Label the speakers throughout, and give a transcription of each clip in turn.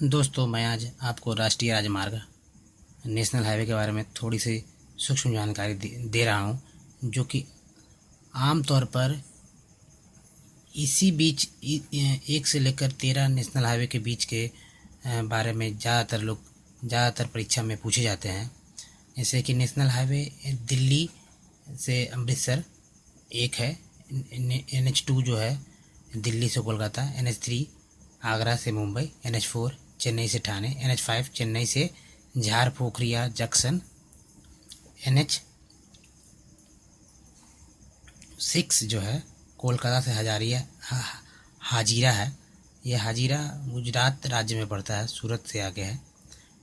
Speaker 1: दोस्तों, मैं आज आपको राष्ट्रीय राजमार्ग नेशनल हाईवे के बारे में थोड़ी सी सूक्ष्म जानकारी दे रहा हूँ, जो कि आम तौर पर इसी बीच 1 से लेकर 13 नेशनल हाईवे के बीच के बारे में ज़्यादातर परीक्षा में पूछे जाते हैं। जैसे कि नेशनल हाईवे दिल्ली से अमृतसर एक है, NH2 जो है दिल्ली से कोलकाता, NH3 आगरा से मुंबई, NH4 चेन्नई से ठाणे, NH5 चेन्नई से झारपोखरिया जंक्शन, NH6 जो है कोलकाता से हाजीरा है। यह हाजीरा गुजरात राज्य में पड़ता है, सूरत से आगे है।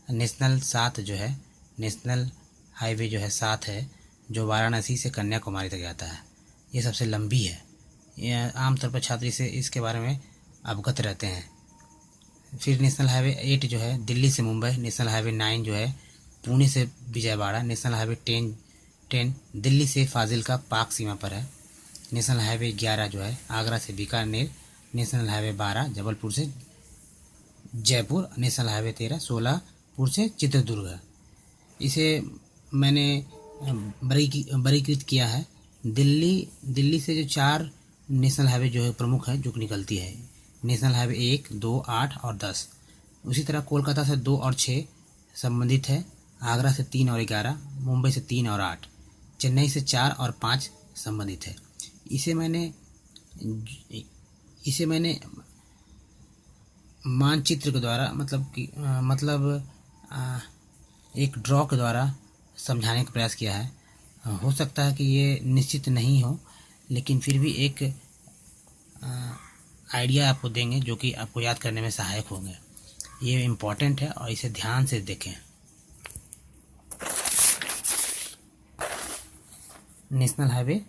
Speaker 1: नेशनल 7 जो है, नेशनल हाईवे जो है 7 है, जो वाराणसी से कन्याकुमारी तक जाता है। ये सबसे लंबी है। यह आमतौर पर छात्र से इसके बारे में अवगत रहते हैं। फिर नेशनल हाईवे 8 जो है दिल्ली से मुंबई, नेशनल हाईवे 9 जो है पुणे से विजयवाड़ा, नेशनल हाईवे 10 दिल्ली से फाजिल्का पाक सीमा पर है, नेशनल हाईवे 11 जो है आगरा से बीकानेर, नेशनल हाईवे 12 जबलपुर से जयपुर, नेशनल हाईवे 13 सोलापुर से चित्रदुर्ग है। इसे मैंने वर्गीकृत किया है। दिल्ली से जो 4 नेशनल हाईवे जो है प्रमुख है, जो निकलती है, नेशनल हाईवे 1, 2, 8 और 10। उसी तरह कोलकाता से 2 और 6 संबंधित है, आगरा से 3 और 11, मुंबई से 3 और 8, चेन्नई से 4 और 5 संबंधित है। इसे मैंने मानचित्र के द्वारा एक ड्रॉ के द्वारा समझाने का प्रयास किया है। हो सकता है कि ये निश्चित नहीं हो, लेकिन फिर भी एक आइडिया आपको देंगे जो कि आपको याद करने में सहायक होंगे। ये इम्पॉर्टेंट है और इसे ध्यान से देखें। नेशनल हाईवे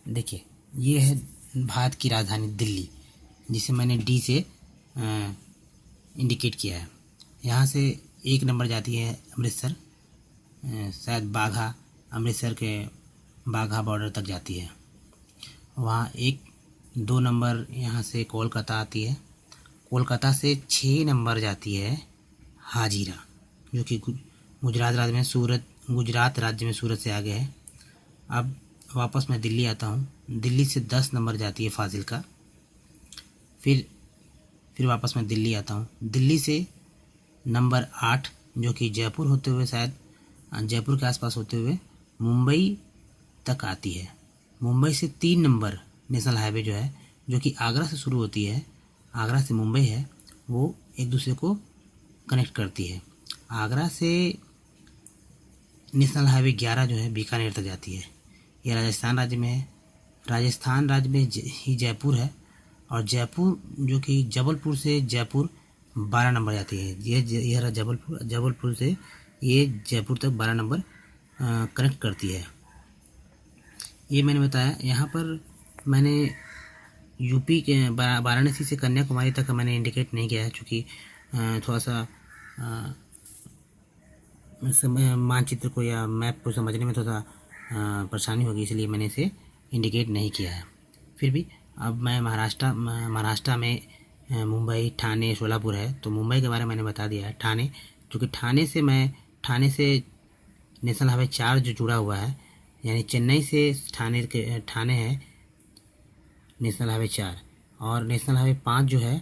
Speaker 1: देखिए, ये है भारत की राजधानी दिल्ली, जिसे मैंने डी से इंडिकेट किया है। यहाँ से 1 नंबर जाती है अमृतसर, शायद बाघा, अमृतसर के बाघा बॉर्डर तक जाती है। वहाँ 1-2 नंबर यहाँ से कोलकाता आती है। कोलकाता से 6 नंबर जाती है हाजीरा, जो कि गुजरात राज्य में सूरत से आगे है। अब वापस मैं दिल्ली आता हूँ। दिल्ली से 10 नंबर जाती है फाजिल्का। फिर वापस मैं दिल्ली आता हूँ। दिल्ली से नंबर 8 जो कि जयपुर होते हुए, शायद जयपुर के आसपास होते हुए मुंबई तक आती है। मुंबई से 3 नंबर नेशनल हाईवे जो है, जो कि आगरा से शुरू होती है, आगरा से मुंबई है, वो एक दूसरे को कनेक्ट करती है। आगरा से नेशनल हाईवे 11 जो है बीकानेर तक जाती है। यह राजस्थान राज्य में है। राजस्थान राज्य में ही जयपुर है, और जयपुर जो कि जबलपुर से जयपुर 12 नंबर जाती है। यह रहा जबलपुर से ये जयपुर तक 12 नंबर कनेक्ट करती है। ये मैंने बताया। यहाँ पर मैंने यूपी के वाराणसी से कन्याकुमारी तक मैंने इंडिकेट नहीं किया है, चूँकि थोड़ा सा मानचित्र को या मैप को समझने में थोड़ा परेशानी होगी, इसलिए मैंने इसे इंडिकेट नहीं किया है। फिर भी अब मैं महाराष्ट्र में मुंबई, ठाणे, सोलापुर है, तो मुंबई के बारे में मैंने बता दिया है। ठाणे, क्योंकि ठाणे से नेशनल हाईवे 4 जो जुड़ा हुआ है, यानी चेन्नई से ठाणे है नेशनल हाईवे 4, और नेशनल हाईवे 5 जो है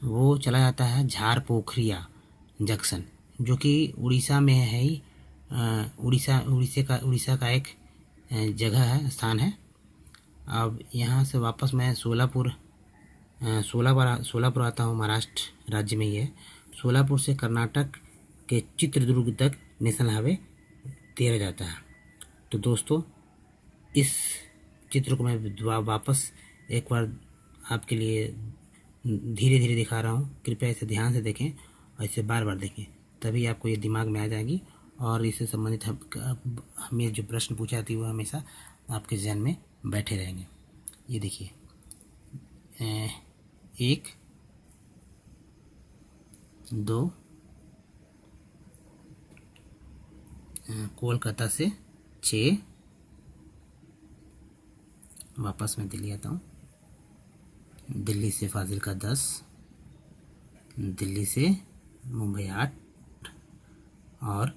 Speaker 1: वो चला जाता है झारपोखरिया जंक्शन, जो कि उड़ीसा में है ही। उड़ीसा का एक जगह है, स्थान है। अब यहाँ से वापस मैं सोलापुर आता हूँ। महाराष्ट्र राज्य में ही है। सोलापुर से कर्नाटक के चित्रदुर्ग तक नेशनल हाईवे 13 जाता है। तो दोस्तों, इस चित्र को मैं वापस एक बार आपके लिए धीरे धीरे दिखा रहा हूँ। कृपया इसे ध्यान से देखें और इसे बार बार देखें, तभी आपको ये दिमाग में आ जाएगी, और इससे संबंधित हमें जो प्रश्न पूछा जाती है वो हमेशा आपके जहन में बैठे रहेंगे। ये देखिए, 1, 2, कोलकाता से 6, वापस मैं दिल्ली आता हूँ। दिल्ली से फाजिल्का 10, दिल्ली से मुंबई 8, और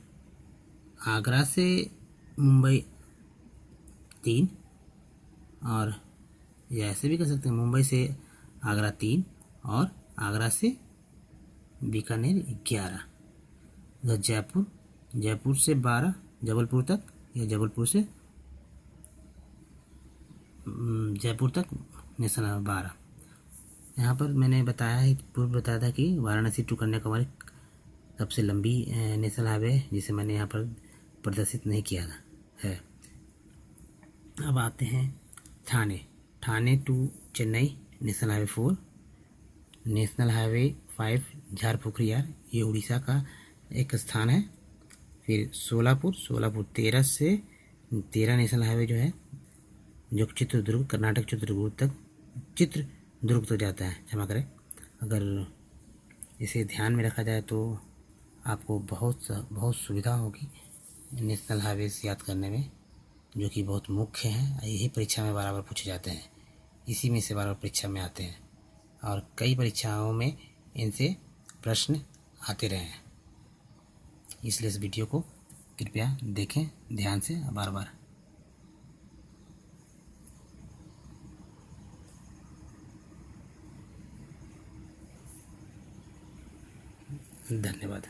Speaker 1: आगरा से मुंबई 3, और या ऐसे भी कर सकते हैं, मुंबई से आगरा 3 और आगरा से बीकानेर 11। उधर जयपुर से 12 जबलपुर तक, या जबलपुर से जयपुर तक नेशनल 12। यहाँ पर मैंने बताया है, पूर्व बताया था कि वाराणसी टू कन्याकुमारी सबसे लंबी नेशनल हाईवे, जिसे मैंने यहाँ पर प्रदर्शित नहीं किया है। अब आते हैं Thane to Chennai national highway 4, national highway 5 Jharpukhariya, ये उड़ीसा का एक स्थान है। फिर सोलापुर 13 नेशनल हाईवे जो है, जो चित्रदुर्ग, कर्नाटक चित्रदुर्ग तक जाता है, क्षमा करें। अगर इसे ध्यान में रखा जाए तो आपको बहुत सुविधा होगी नेशनल हाईवेज याद करने में, जो कि बहुत मुख्य हैं। यही परीक्षा में बार पूछे जाते हैं, इसी में से बार परीक्षा में आते हैं, और कई परीक्षाओं में इनसे प्रश्न आते रहे हैं। इसलिए इस वीडियो को कृपया देखें ध्यान से बार। धन्यवाद।